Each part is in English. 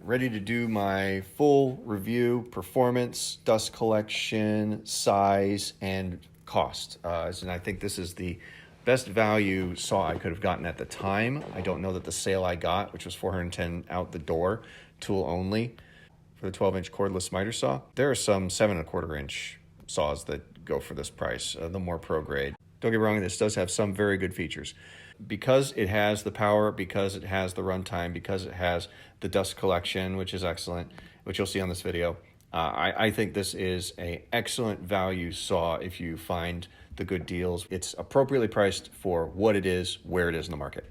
ready to do my full review, performance, dust collection, size, and cost. And I think this is the best value saw I could have gotten at the time. I don't know that the sale I got, which was $410 out the door, tool only, for the 12-inch cordless miter saw. There are some 7¼ inch saws that go for this price, the more pro grade. Don't get me wrong, this does have some very good features. Because it has the power, because it has the runtime, because it has the dust collection, which is excellent, which you'll see on this video, I think this is an excellent value saw if you find the good deals. It's appropriately priced for what it is, where it is in the market.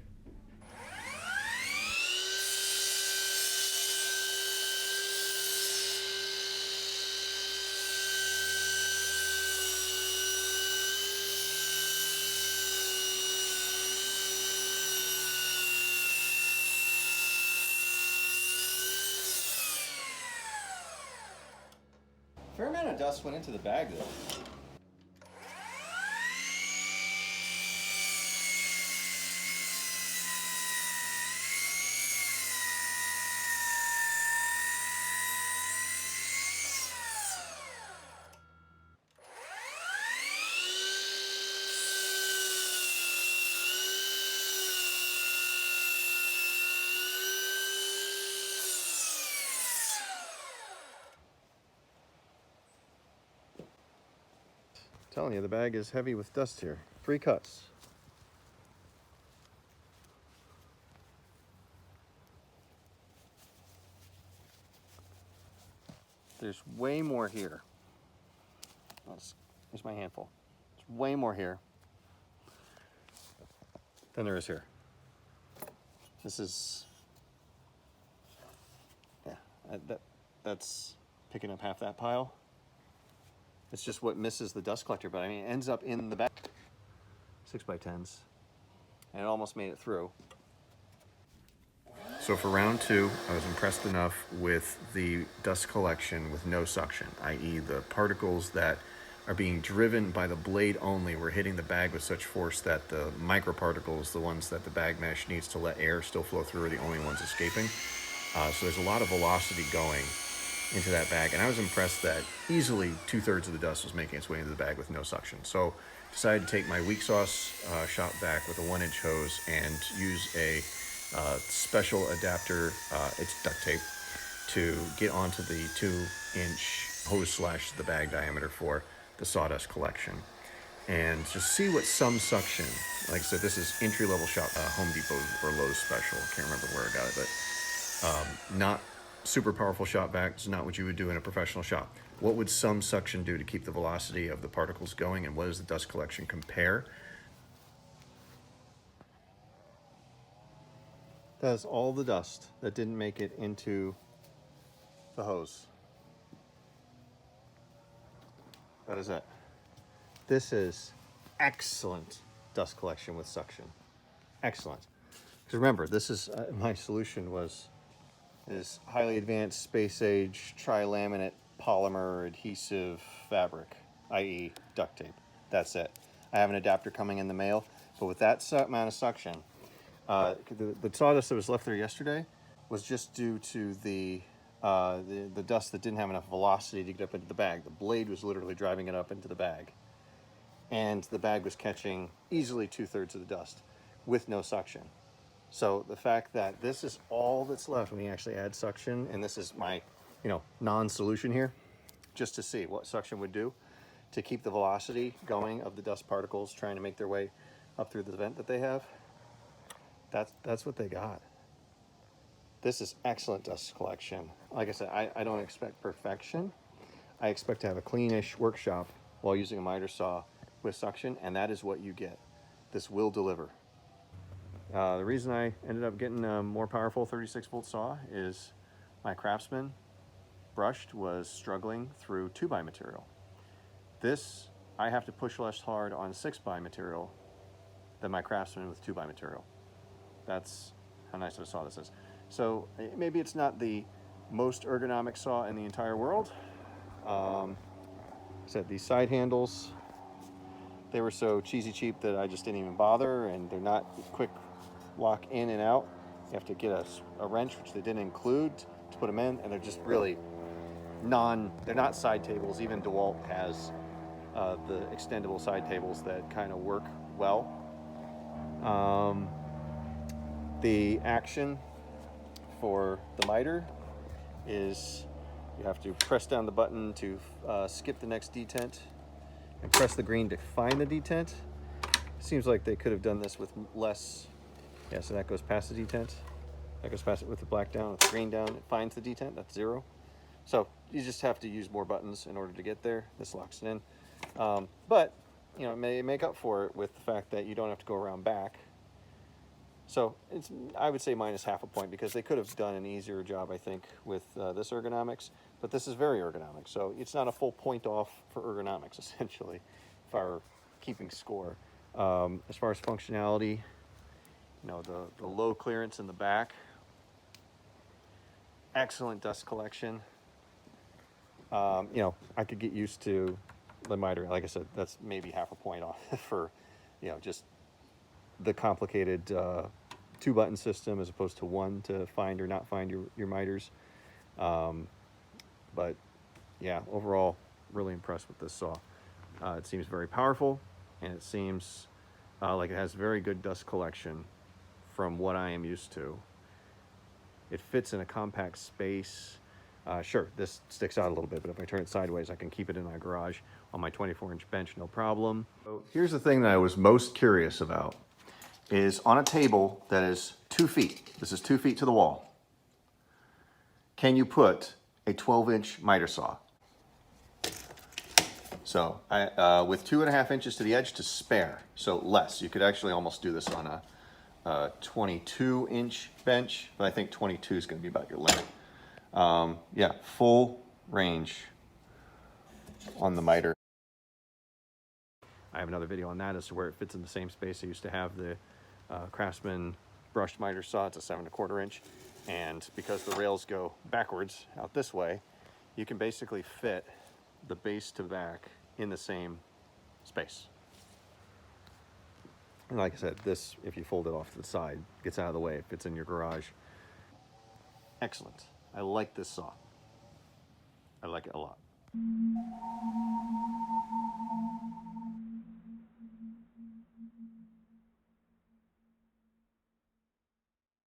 Fair amount of dust went into the bag though. Telling you, the bag is heavy with dust here. 3 cuts. There's way more here. Here's my handful. There's way more here than there is here. This is, yeah, that's picking up half that pile. It's just what misses the dust collector, but I mean, it ends up in the bag. 6x10s, and it almost made it through. So for round 2, I was impressed enough with the dust collection with no suction, i.e. the particles that are being driven by the blade only were hitting the bag with such force that the microparticles, the ones that the bag mesh needs to let air still flow through, are the only ones escaping. So there's a lot of velocity going into that bag, and I was impressed that easily 2/3 of the dust was making its way into the bag with no suction. So decided to take my weak sauce shop vac with a 1-inch hose and use a special adapter, it's duct tape, to get onto the 2-inch hose slash the bag diameter for the sawdust collection, and just see what some suction. Like I said, this is entry-level shop, Home Depot or Lowe's special, can't remember where I got it, but not super powerful shop vac. It's not what you would do in a professional shop. What would some suction do to keep the velocity of the particles going, and what does the dust collection compare? That's all the dust that didn't make it into the hose. That is it. This is excellent dust collection with suction. Excellent. Because remember, this is my solution is highly advanced space age tri-laminate polymer adhesive fabric, i.e. duct tape. That's it. I have an adapter coming in the mail, but with that amount of suction, the sawdust that was left there yesterday was just due to the dust that didn't have enough velocity to get up into the bag. The blade was literally driving it up into the bag, and the bag was catching easily 2/3 of the dust with no suction. So the fact that this is all that's left when you actually add suction, and this is my, non-solution here, just to see what suction would do to keep the velocity going of the dust particles trying to make their way up through the vent that they have. That's what they got. This is excellent dust collection. Like I said, I don't expect perfection. I expect to have a cleanish workshop while using a miter saw with suction, and that is what you get. This will deliver. The reason I ended up getting a more powerful 36-volt saw is my Craftsman brushed was struggling through 2x material. This, I have to push less hard on 6x material than my Craftsman with 2x material. That's how nice of a saw this is. So maybe it's not the most ergonomic saw in the entire world. I said these side handles, they were so cheesy cheap that I just didn't even bother, and they're not quick lock in and out. You have to get a wrench, which they didn't include, to put them in, and they're just really they're not side tables. Even DeWalt has the extendable side tables that kind of work well. The action for the miter is you have to press down the button to skip the next detent and press the green to find the detent. Seems like they could have done this with less. Yeah, so that goes past the detent. That goes past it with the black down, with the green down. It finds the detent, that's 0. So you just have to use more buttons in order to get there. This locks it in. But, you know, it may make up for it with the fact that you don't have to go around back. So it's, I would say minus half a point, because they could have done an easier job, I think, with this ergonomics. But this is very ergonomic, so it's not a full point off for ergonomics, essentially, if I were keeping score. As far as functionality, you know, the low clearance in the back, excellent dust collection. You know, I could get used to the miter. Like I said, that's maybe half a point off for, you know, just the complicated 2-button system as opposed to 1 to find or not find your miters. But yeah, overall, really impressed with this saw. It seems very powerful, and it seems like it has very good dust collection from what I am used to. It fits in a compact space. Sure, this sticks out a little bit, but if I turn it sideways, I can keep it in my garage on my 24-inch bench, no problem. So here's the thing that I was most curious about, is on a table that is 2 feet, this is 2 feet to the wall, can you put a 12-inch miter saw? So with 2.5 inches to the edge to spare, so less. You could actually almost do this on a 22-inch bench, but I think 22 is going to be about your limit. Yeah, full range on the miter. I have another video on that as to where it fits in the same space. I used to have the Craftsman brushed miter saw. It's a 7.25 inch, and because the rails go backwards out this way, you can basically fit the base to back in the same space. And like I said, this, if you fold it off to the side, gets out of the way, it fits in your garage. Excellent. I like this saw. I like it a lot.